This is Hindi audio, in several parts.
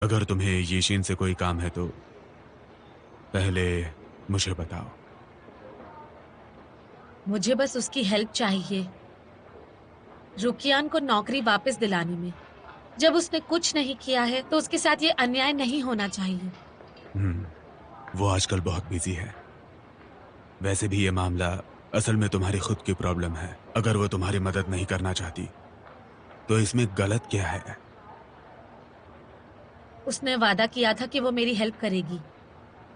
अगर तुम्हें यीशिन से कोई काम है तो पहले मुझे बताओ। मुझे बस उसकी हेल्प चाहिए रुकियान को नौकरी वापस दिलाने में। जब उसने कुछ नहीं किया है तो उसके साथ ये अन्याय नहीं होना चाहिए। वो आजकल बहुत बिजी है। वैसे भी ये मामला असल में तुम्हारी खुद की प्रॉब्लम है। अगर वो तुम्हारी मदद नहीं करना चाहती तो इसमें गलत क्या है? उसने वादा किया था कि वो मेरी हेल्प करेगी।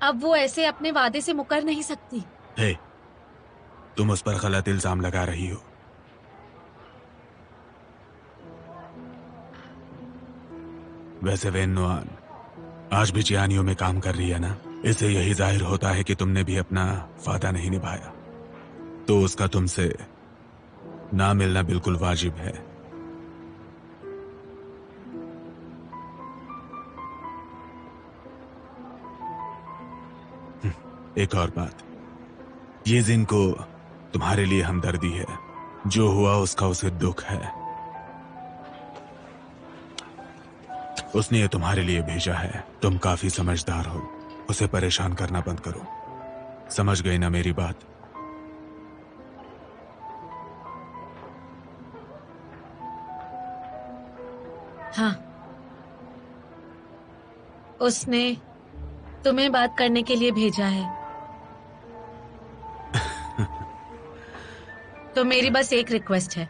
अब वो ऐसे अपने वादे से मुकर नहीं सकती। हे, तुम उस पर गलत इल्जाम लगा रही हो। वैसे वेन्नुआन आज भी जियानियों में काम कर रही है ना? इससे यही जाहिर होता है कि तुमने भी अपना वादा नहीं निभाया। तो उसका तुमसे ना मिलना बिल्कुल वाजिब है। एक और बात, ये जिन को तुम्हारे लिए हमदर्दी है। जो हुआ उसका उसे दुख है। उसने ये तुम्हारे लिए भेजा है। तुम काफी समझदार हो। उसे परेशान करना बंद करो। समझ गई ना मेरी बात? हाँ, उसने तुम्हें बात करने के लिए भेजा है। तो मेरी बस एक रिक्वेस्ट है।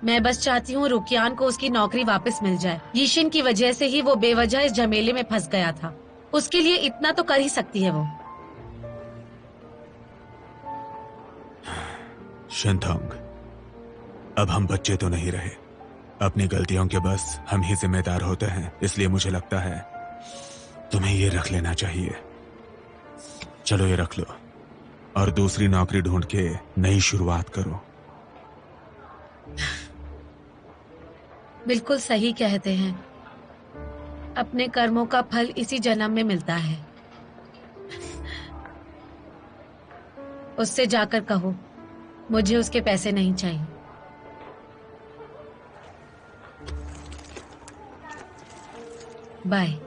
मैं बस चाहती हूँ रुकियान को उसकी नौकरी वापस मिल जाए। यीशिन की वजह से ही वो बेवजह इस झमेले में फंस गया था। उसके लिए इतना तो कर ही सकती है वो। शिनथोंग, अब हम बच्चे तो नहीं रहे। अपनी गलतियों के बस हम ही जिम्मेदार होते हैं। इसलिए मुझे लगता है तुम्हें ये रख लेना चाहिए। चलो ये रख लो और दूसरी नौकरी ढूंढ के नई शुरुआत करो। बिल्कुल सही कहते हैं। अपने कर्मों का फल इसी जन्म में मिलता है। उससे जाकर कहो मुझे उसके पैसे नहीं चाहिए। बाय।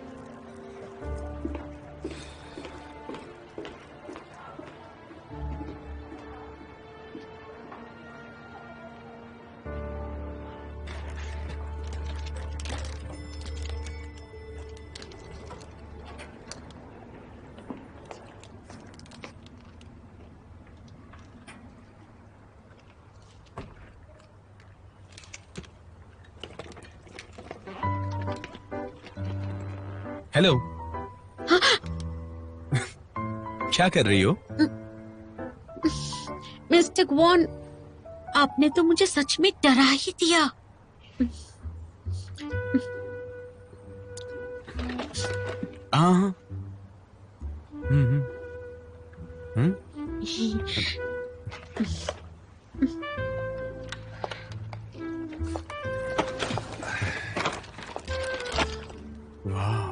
हेलो। क्या कर रही हो? मिस्टर ग्वान, आपने तो मुझे सच में डरा ही दिया। हाँ। वाह।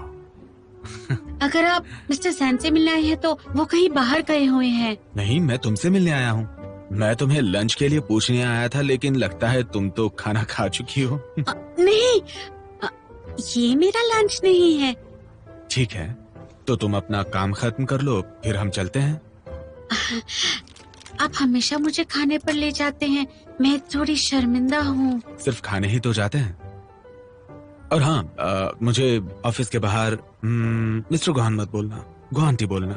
अगर आप मिस्टर सैन से मिलने आए हैं तो वो कहीं बाहर गए हुए हैं। नहीं, मैं तुमसे मिलने आया हूँ। मैं तुम्हें लंच के लिए पूछने आया था, लेकिन लगता है तुम तो खाना खा चुकी हो। नहीं, अ, ये मेरा लंच नहीं है। ठीक है, तो तुम अपना काम खत्म कर लो, फिर हम चलते हैं। आप हमेशा मुझे खाने पर ले जाते हैं। मैं थोड़ी शर्मिंदा हूँ। सिर्फ खाने ही तो जाते हैं। और हाँ, मुझे ऑफिस के बाहर मिस्टर गोहान मत बोलना, गोहांटी बोलना।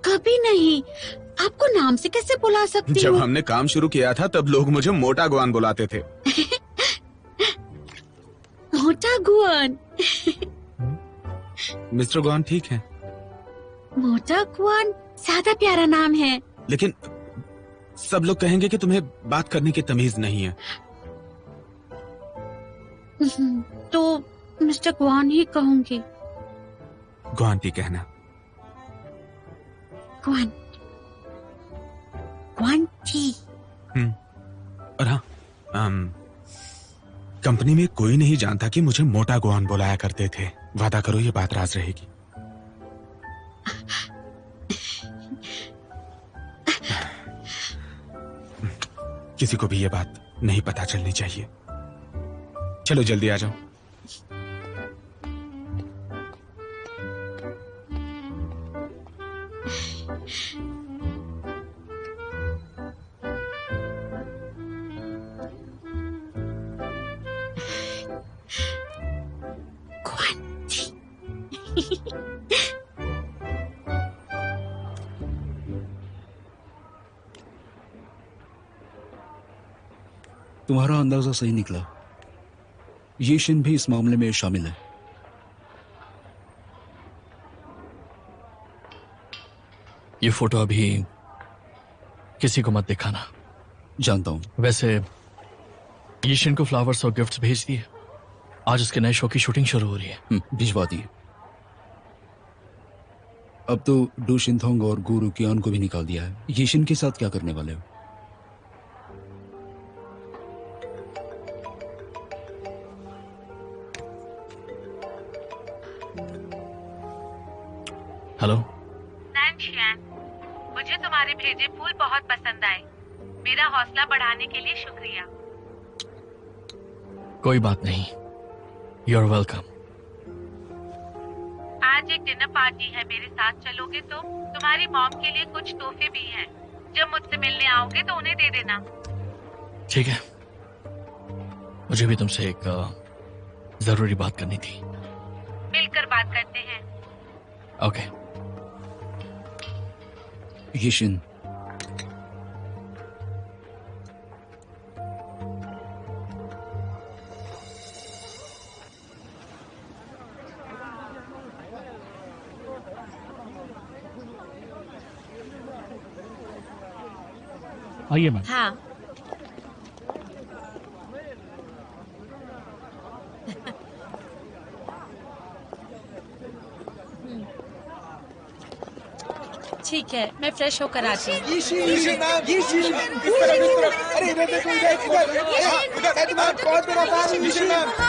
कभी नहीं। आपको नाम से कैसे बुला सकती जब हूँ? हमने काम शुरू किया था तब लोग मुझे मोटा गोहान बुलाते थे। मोटा गुआन। मिस्टर गोहान ठीक है, मोटा गुआन ज्यादा प्यारा नाम है। लेकिन सब लोग कहेंगे कि तुम्हें बात करने की तमीज नहीं है। तो मिस्टर गुआन ही कहूंगी। गोहांटी कहना। गुआन, गुआंटी। और हाँ, कंपनी में कोई नहीं जानता कि मुझे मोटा गोहान बुलाया करते थे। वादा करो ये बात राज रहेगी। किसी को भी ये बात नहीं पता चलनी चाहिए। चलो जल्दी आ जाओ। तुम्हारा अंदाजा सही निकला, ये शिन भी इस मामले में शामिल है। ये फोटो अभी किसी को मत दिखाना। जानता हूं। वैसे यीशिन को फ्लावर्स और गिफ्ट्स भेज दिए। आज उसके नए शो की शूटिंग शुरू हो रही है। भिजवा दिए। अब तो डू शिनथोंग और गु रुकियान को भी निकाल दिया है। यीशिन के साथ क्या करने वाले हो? हेलो नैनशियान, मुझे तुम्हारे भेजे फूल बहुत पसंद आए। मेरा हौसला बढ़ाने के लिए शुक्रिया। कोई बात नहीं, यू आर वेलकम। आज एक डिनर पार्टी है, मेरे साथ चलोगे तो? तुम्हारी मॉम के लिए कुछ तोहफे भी हैं। जब मुझसे मिलने आओगे तो उन्हें दे देना। ठीक है, मुझे भी तुमसे एक जरूरी बात करनी थी। मिलकर बात करते हैं। ओके। यीशिन, आइए मैम। हाँ, ठीक है, मैं फ्रेश होकर आती हूँ।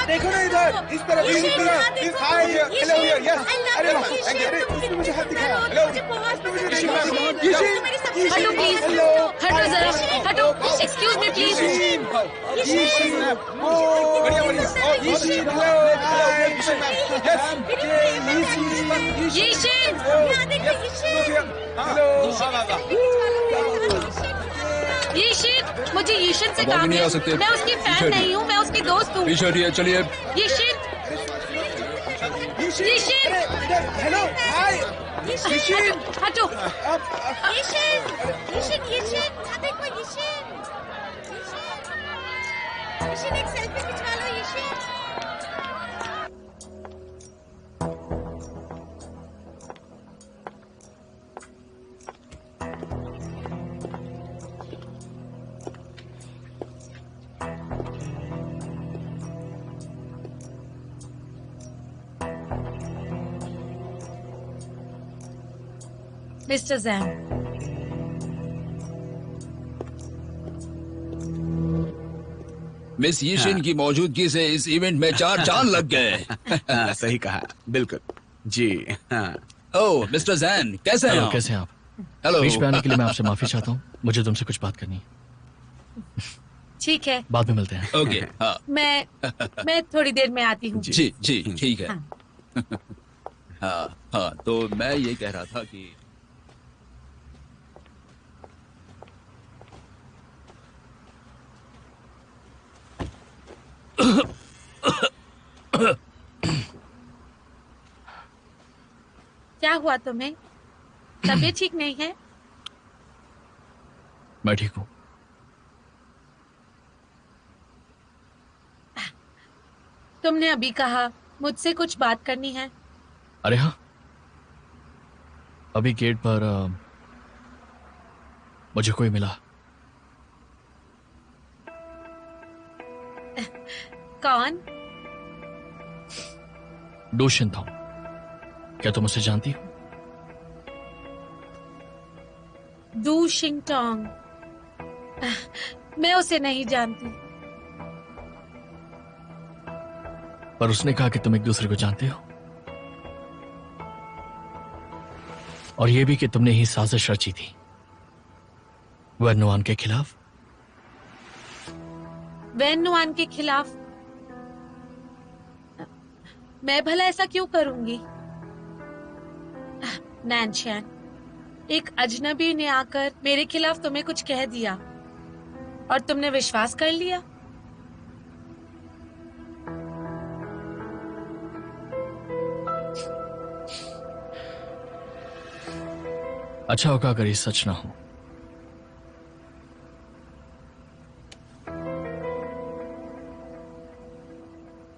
देखो ना इधर, इस तरफ, इस तरफ, इस हाय, हेलो हियर, यस, अरे वाह, थैंक यू, अरे उसने मुझे हाथ दिखाया, हेलो, हटो प्लीज, हटो जरा, हटो। Excuse me please. बढ़िया बढ़िया, यीशिन, हेलो, हाय, यीशिन मैम, यस, यीशिन, हेलो, हाँ बाबा, यीशिन, मुझे यीशिन से अब आगे काम नहीं है। आ सकते। मैं उसकी फैन नहीं हूँ, मैं उसकी दोस्त हूँ। पीछे हटिए, चलिए। यीशिन, यीशिन, हेलो, हाय, यीशिन, हटो। यीशिन, यीशिन, यीशिन, देखो यीशिन, यीशिन एक सेल्फी खिंचवा लो यीशिन। मिस्टर जैन, मिस यीशिन की मौजूदगी से इस इवेंट में 4 चांद लग गए। हाँ, सही कहा, बिल्कुल जी। हाँ, ओह मिस्टर जैन, कैसे हैं हेलो, आप? कैसे हैं आप? हेलो। बीच पे आने के लिए मैं आपसे माफी चाहता हूँ। मुझे तुमसे कुछ बात करनी है। ठीक है, बाद में मिलते हैं। ओके, हाँ मैं थोड़ी देर में आती हूँ। जी जी ठीक है। हाँ। हाँ हाँ, तो मैं ये कह रहा था कि क्या हुआ तुम्हें? तबीयत ठीक नहीं है? मैं ठीक हूँ। तुमने अभी कहा मुझसे कुछ बात करनी है। अरे हाँ, अभी गेट पर मुझे कोई मिला। कौन? डू शिनथोंग। क्या तुम उसे जानती हो? डू शिंगटोंग। मैं उसे नहीं जानती। पर उसने कहा कि तुम एक दूसरे को जानते हो, और यह भी कि तुमने ही साजिश रची थी वैन के खिलाफ। वैन के खिलाफ? मैं भला ऐसा क्यों करूंगी? नैनशियान, एक अजनबी ने आकर मेरे खिलाफ तुम्हें कुछ कह दिया और तुमने विश्वास कर लिया। अच्छा होगा अगर ये सच ना हो।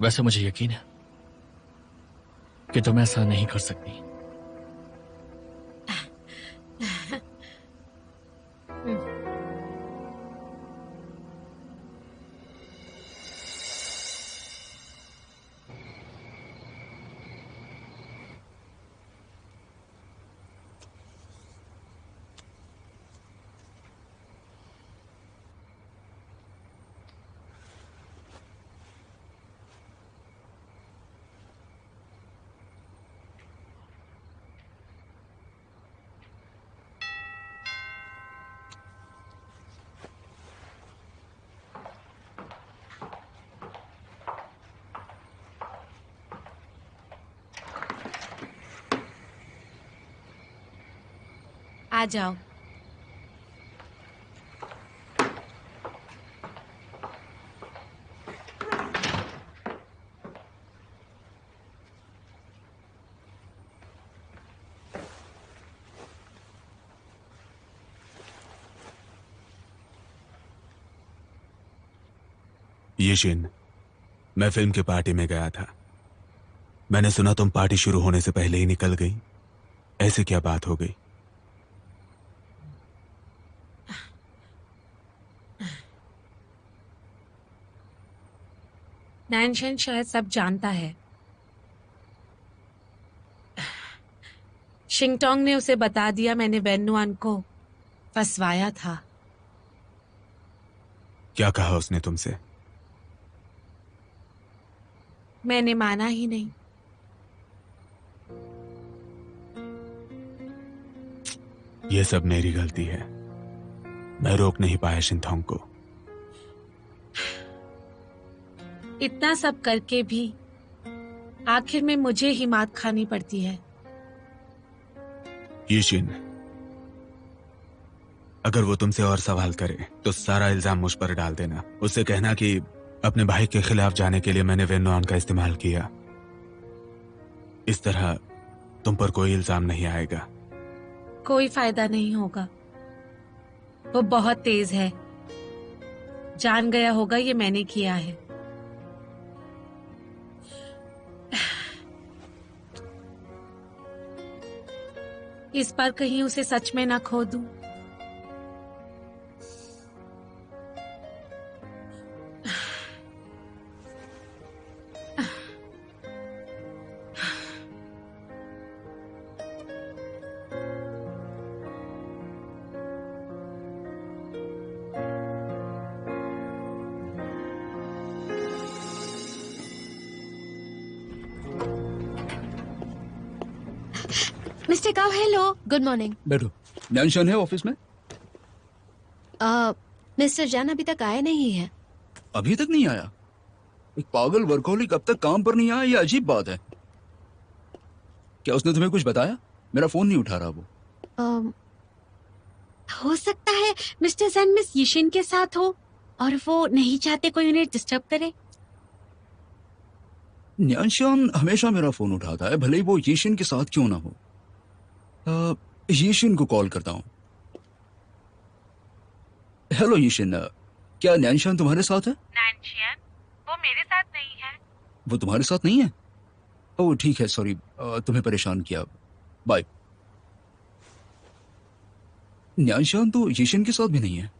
वैसे मुझे यकीन है कि तुम ऐसा नहीं कर सकती। आ जाओ। यीशिन, मैं फिल्म की पार्टी में गया था। मैंने सुना तुम पार्टी शुरू होने से पहले ही निकल गई। ऐसी क्या बात हो गई? नैनशन शायद सब जानता है। शिंगटोंग ने उसे बता दिया मैंने वेन्नुआन को फंसवाया था। क्या कहा उसने तुमसे? मैंने माना ही नहीं। यह सब मेरी गलती है। मैं रोक नहीं पाया शिंथोंग को। इतना सब करके भी आखिर में मुझे ही मात खानी पड़ती है। यीशिन, अगर वो तुमसे और सवाल करे तो सारा इल्जाम मुझ पर डाल देना। उससे कहना कि अपने भाई के खिलाफ जाने के लिए मैंने वेन्नुआन का इस्तेमाल किया। इस तरह तुम पर कोई इल्जाम नहीं आएगा। कोई फायदा नहीं होगा। वो बहुत तेज है। जान गया होगा ये मैंने किया है। इस बार कहीं उसे सच में ना खो दूं। मिस्टर काव, हेलो, गुड मॉर्निंग। बैठो। नैनशन है ऑफिस में? मिस्टर जैन अभी तक आए नहीं है। अभी तक नहीं आया? एक पागल वर्कहोलिक अब तक काम पर नहीं आया, ये अजीब बात है। क्या उसने तुम्हें कुछ बताया? मेरा फोन नहीं उठा रहा वो। हो सकता है मिस्टर जैन मिस यिशिन के साथ हो और वो नहीं चाहते कोई उन्हें डिस्टर्ब करे। न्यानशान हमेशा मेरा फोन उठाता है, भले ही वो यीशिन के साथ क्यों ना हो। यीशिन को कॉल करता हूँ। हेलो यीशिन, क्या न्यानशान तुम्हारे साथ है? नैनशियन, वो मेरे साथ नहीं है। वो तुम्हारे साथ नहीं है? ओह ठीक है, सॉरी तुम्हें परेशान किया। बाय। न्यानशान तो यीशिन के साथ भी नहीं है।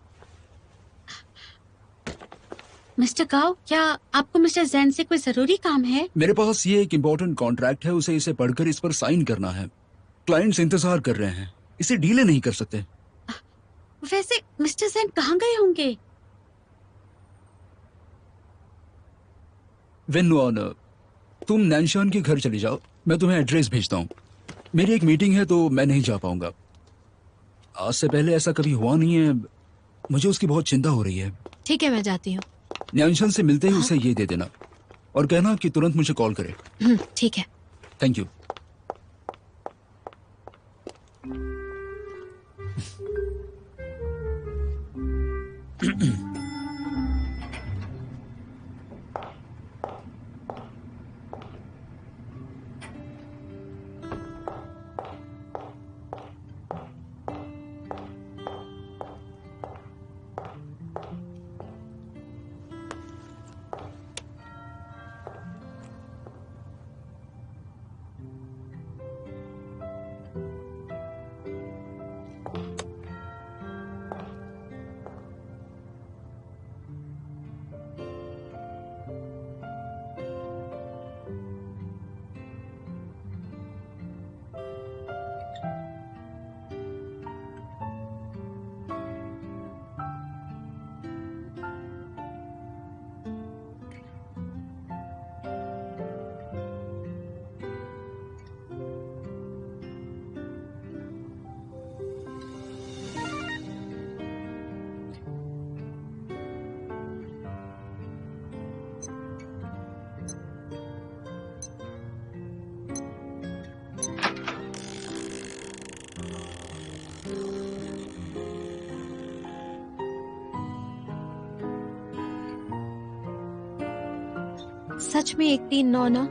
मिस्टर काव, क्या आपको मिस्टर जैन से कोई जरूरी काम है? मेरे पास ये एक इम्पोर्टेंट कॉन्ट्रैक्ट है, इसे पढ़कर इस पर साइन करना है। क्लाइंट्स इंतजार कर रहे हैं, इसे डीले नहीं कर सकते। वैसे मिस्टर जैन कहाँ गए होंगे? वेन्नुआन, तुम नैनशान के घर चली जाओ, मैं तुम्हें एड्रेस भेजता हूँ। मेरी एक मीटिंग है तो मैं नहीं जा पाऊंगा। आज से पहले ऐसा कभी हुआ नहीं है, मुझे उसकी बहुत चिंता हो रही है। ठीक है, मैं जाती हूँ। न्यानशान से मिलते ही उसे ये दे देना और कहना कि तुरंत मुझे कॉल करे। ठीक है। Thank you. सच में 139 ना?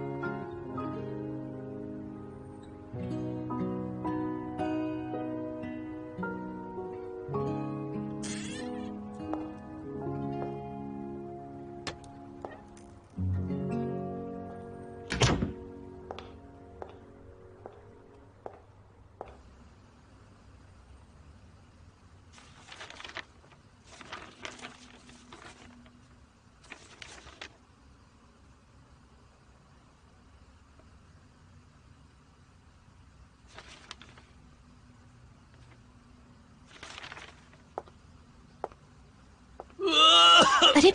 अरे